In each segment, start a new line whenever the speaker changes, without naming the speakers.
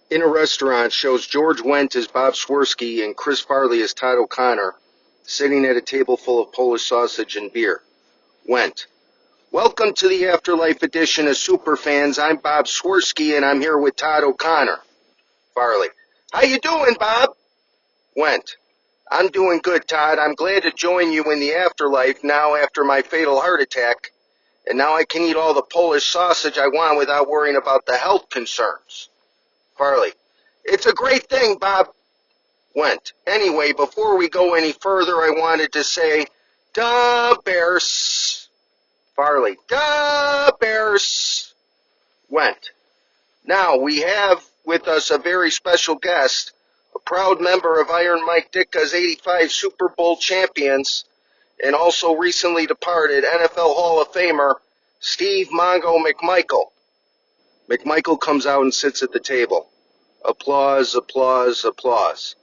In a restaurant shows George Wendt as Bob Swirsky and Chris Farley as Todd O'Connor sitting at a table full of Polish sausage and beer. Wendt: Welcome to the Afterlife edition of Superfans. I'm Bob Swirsky and I'm here with Todd O'Connor. Farley: How you doing, Bob? Wendt: I'm doing good, Todd. I'm glad to join you in the afterlife now after my fatal heart attack. And now I can eat all the Polish sausage I want without worrying about the health concerns. Farley: It's a great thing, Bob. Wendt: Anyway, before we go any further, I wanted to say, Da Bears. Farley: Da Bears. Wendt: Now we have with us a very special guest, a proud member of Iron Mike Ditka's 85 Super Bowl champions, and also recently departed NFL Hall of Famer, Steve Mongo McMichael. McMichael comes out and sits at the table. Applause, applause, applause.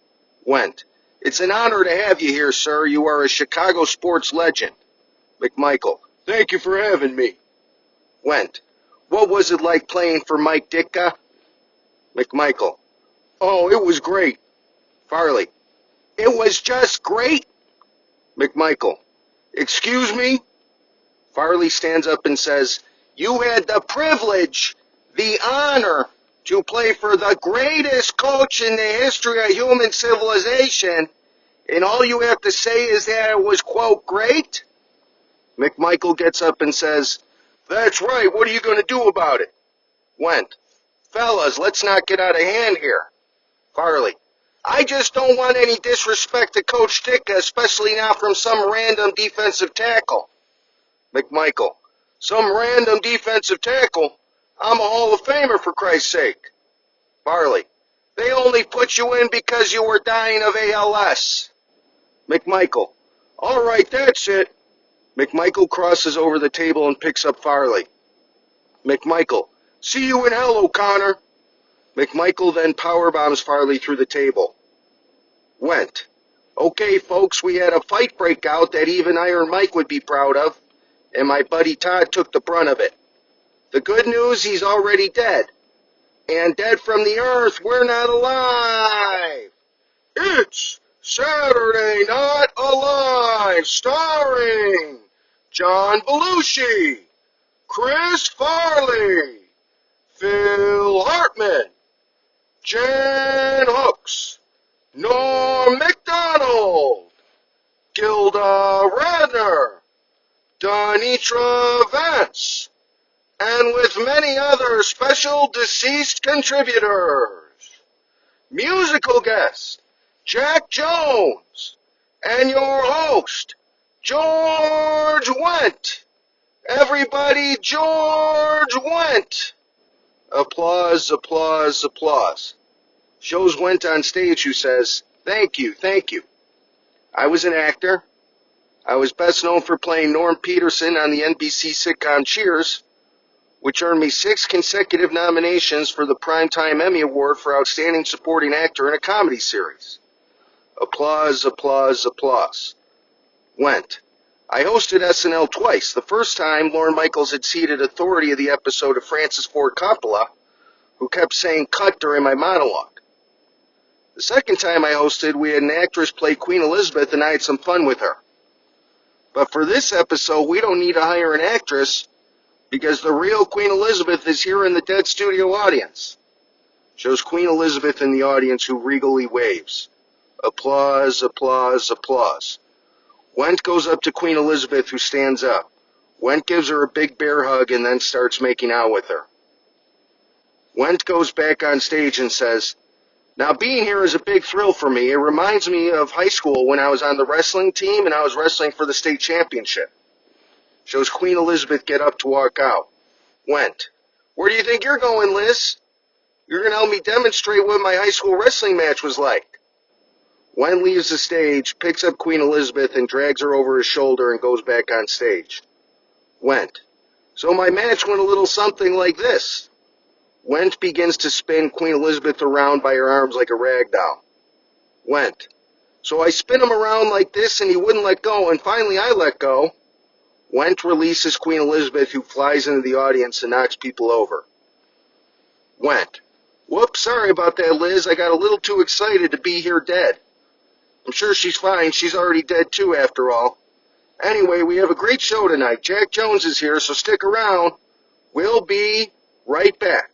Wendt: It's an honor to have you here, sir. You are a Chicago sports legend. McMichael: Thank you for having me. Wendt: What was it like playing for Mike Ditka? McMichael: Oh, it was great. Farley: It was just great? McMichael: Excuse me? Farley stands up and says, You had the privilege, the honor, to play for the greatest coach in the history of human civilization, and all you have to say is that it was, quote, great? McMichael gets up and says, That's right, what are you going to do about it? Wendt: Fellas, let's not get out of hand here. Farley: I just don't want any disrespect to Coach Ditka, especially not from some random defensive tackle. McMichael: Some random defensive tackle? I'm a Hall of Famer, for Christ's sake. Farley: They only put you in because you were dying of ALS. McMichael: All right, that's it. McMichael crosses over the table and picks up Farley. McMichael: See you in hell, O'Connor. McMichael then powerbombs Farley through the table. Wendt: Okay, folks, we had a fight break out that even Iron Mike would be proud of, and my buddy Todd took the brunt of it. The good news, he's already dead. And dead from the earth, we're not alive. It's Saturday Night Alive, starring John Belushi, Chris Farley, Phil Hartman, Jan Hooks, Norm MacDonald, Gilda Radner, Donitra Vance, and with many other special deceased contributors. Musical guest, Jack Jones, and your host, George Wendt. Everybody, George Wendt. Applause, applause, applause. Shows Wendt on stage, who says, Thank you, thank you. I was an actor. I was best known for playing Norm Peterson on the NBC sitcom Cheers, which earned me 6 consecutive nominations for the Primetime Emmy Award for Outstanding Supporting Actor in a Comedy Series. Applause, applause, applause. Wendt: I hosted SNL twice. The first time, Lorne Michaels had ceded authority of the episode of Francis Ford Coppola, who kept saying cut during my monologue. The second time I hosted, we had an actress play Queen Elizabeth, and I had some fun with her. But for this episode, we don't need to hire an actress, because the real Queen Elizabeth is here in the dead studio audience. Shows Queen Elizabeth in the audience, who regally waves. Applause, applause, applause. Wendt goes up to Queen Elizabeth, who stands up. Wendt gives her a big bear hug and then starts making out with her. Wendt goes back on stage and says, Now being here is a big thrill for me. It reminds me of high school when I was on the wrestling team and I was wrestling for the state championship. Shows Queen Elizabeth get up to walk out. Wendt: Where do you think you're going, Liz? You're going to help me demonstrate what my high school wrestling match was like. Wendt leaves the stage, picks up Queen Elizabeth, and drags her over his shoulder and goes back on stage. Wendt: So my match went a little something like this. Wendt begins to spin Queen Elizabeth around by her arms like a rag doll. Wendt: So I spin him around like this and he wouldn't let go, and finally I let go. Wendt releases Queen Elizabeth, who flies into the audience and knocks people over. Wendt: Whoops, sorry about that, Liz. I got a little too excited to be here dead. I'm sure she's fine. She's already dead too, after all. Anyway, we have a great show tonight. Jack Jones is here, so stick around. We'll be right back.